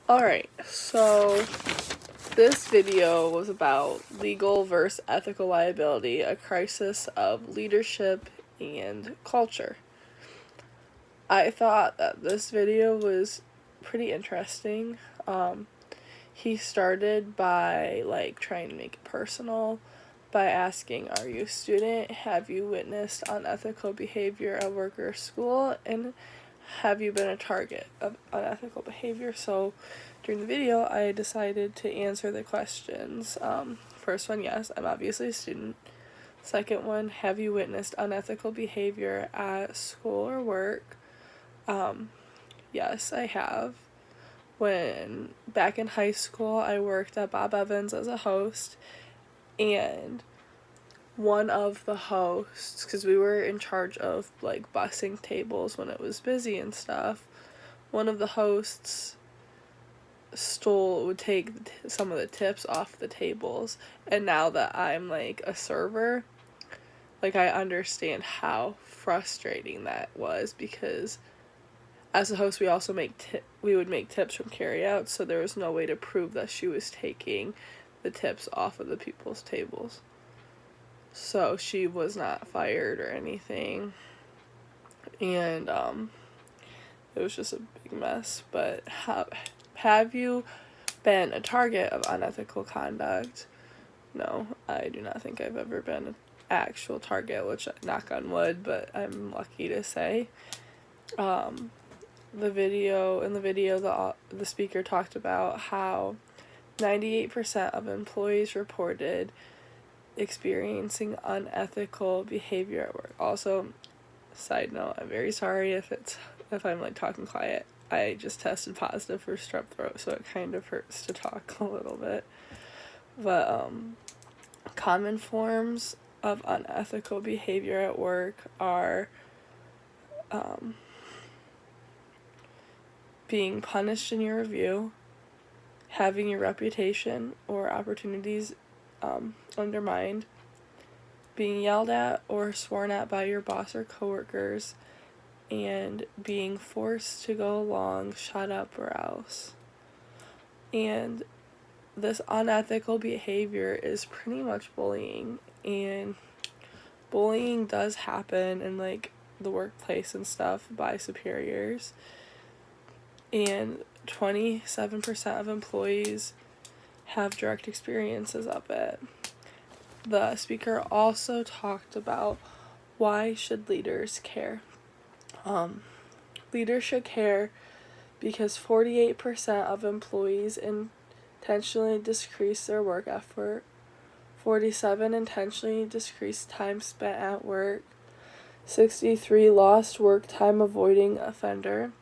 Alright, so this video was about legal versus ethical liability, a crisis of leadership and culture. I thought that this video was pretty interesting. He started by trying to make it personal by asking, are you a student? Have you witnessed unethical behavior at work or school? And have you been a target of unethical behavior? So during the video, I decided to answer the questions. First one, yes, I'm obviously a student. Second one, have you witnessed unethical behavior at school or work? Yes, I have. When back in high school, I worked at Bob Evans as a host, and one of the hosts, because we were in charge of busing tables when it was busy and stuff, one of the hosts would take some of the tips off the tables. And now that I'm a server, I understand how frustrating that was, because as a host we also we would make tips from carryout, so there was no way to prove that she was taking the tips off of the people's tables. So she was not fired or anything, and it was just a big mess. But have you been a target of unethical conduct? No, I do not think I've ever been an actual target, which, knock on wood, but I'm lucky to say. In the video, the speaker talked about how 98% of employees reported experiencing unethical behavior at work. Also, side note, I'm very sorry if I'm talking quiet. I just tested positive for strep throat, so it kind of hurts to talk a little bit. But common forms of unethical behavior at work are being punished in your review, having your reputation or opportunities undermined, being yelled at or sworn at by your boss or coworkers, and being forced to go along, shut up or else. And this unethical behavior is pretty much bullying, and bullying does happen in the workplace and stuff by superiors, and 27% of employees have direct experiences of it. The speaker also talked about why should leaders care. Leaders should care because 48% of employees intentionally decrease their work effort, 47 intentionally decreased time spent at work, 63 lost work time avoiding offender,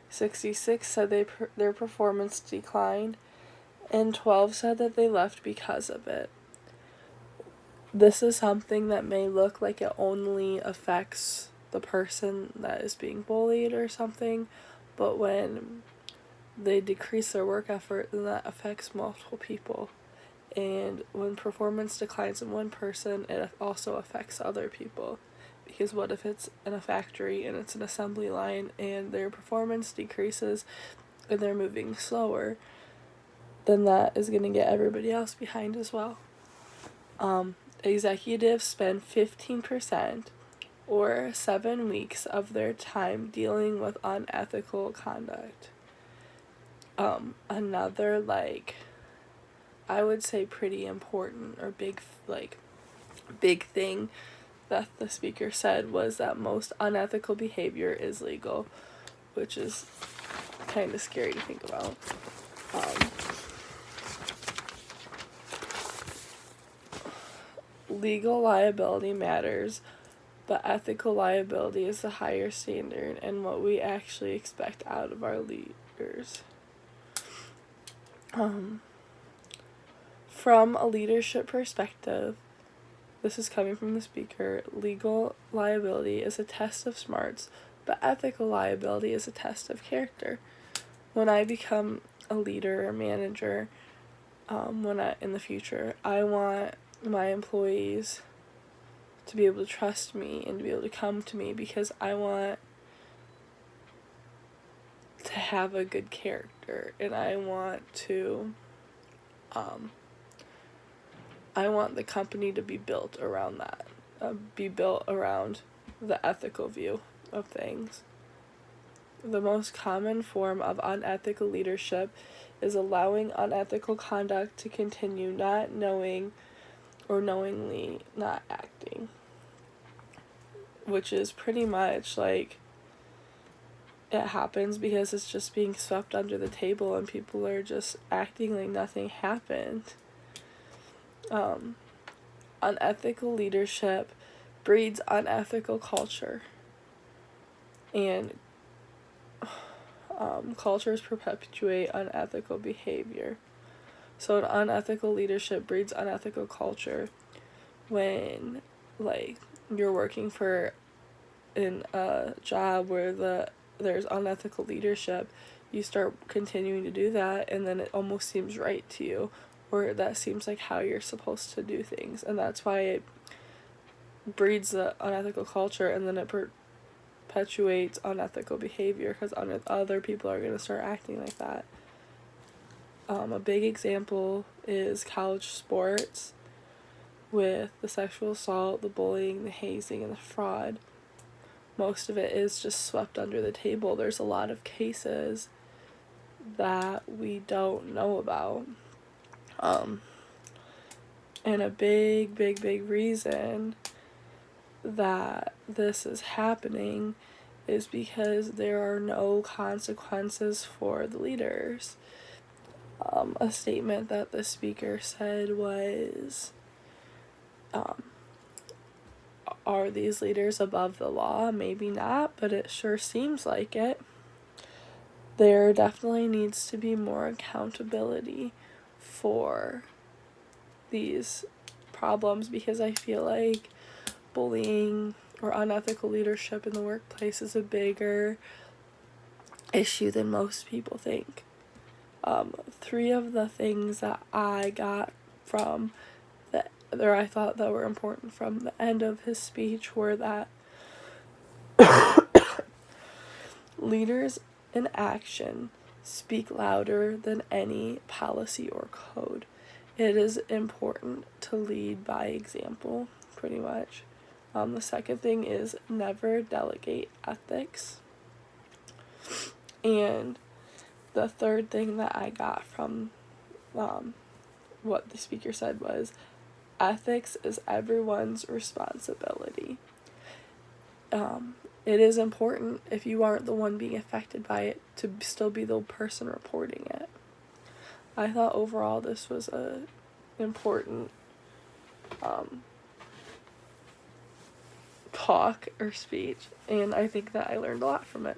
66 said their performance declined, and 12 said that they left because of it. This is something that may look like it only affects the person that is being bullied or something, but when they decrease their work effort, then that affects multiple people. And when performance declines in one person, it also affects other people. Because what if it's in a factory and it's an assembly line and their performance decreases and they're moving slower, then that is going to get everybody else behind as well. Executives spend 15% or 7 weeks of their time dealing with unethical conduct. Another I would say pretty important or big thing that the speaker said was that most unethical behavior is legal, which is kind of scary to think about. Legal liability matters, but ethical liability is the higher standard and what we actually expect out of our leaders. From a leadership perspective, this is coming from the speaker, legal liability is a test of smarts, but ethical liability is a test of character. When I become a leader or manager, in the future, I want my employees to be able to trust me and to be able to come to me because I want to have a good character. leader, and I want the company to be built around that, be built around the ethical view of things. The most common form of unethical leadership is allowing unethical conduct to continue, not knowing or knowingly not acting. Which is pretty much like, it happens because it's just being swept under the table and people are just acting like nothing happened. Unethical leadership breeds unethical culture. And cultures perpetuate unethical behavior. So an unethical leadership breeds unethical culture. When, like, you're working for in a job where there's unethical leadership, you start continuing to do that, and then it almost seems right to you, or that seems like how you're supposed to do things, and that's why it breeds the unethical culture, and then it perpetuates unethical behavior, because other people are going to start acting like that. A big example is college sports, with the sexual assault, the bullying, the hazing, and the fraud. Most of it is just swept under the table. There's a lot of cases that we don't know about. And a big reason that this is happening is because there are no consequences for the leaders. A statement that the speaker said was, are these leaders above the law? Maybe not, but it sure seems like it. There definitely needs to be more accountability for these problems, because I feel like bullying or unethical leadership in the workplace is a bigger issue than most people think. 3 of the things that I got from I thought that were important from the end of his speech were that leaders in action speak louder than any policy or code. It is important to lead by example, pretty much. The second thing is never delegate ethics. And the third thing that I got from what the speaker said was, ethics is everyone's responsibility. It is important, if you aren't the one being affected by it, to still be the person reporting it. I thought overall this was a important talk or speech, and I think that I learned a lot from it.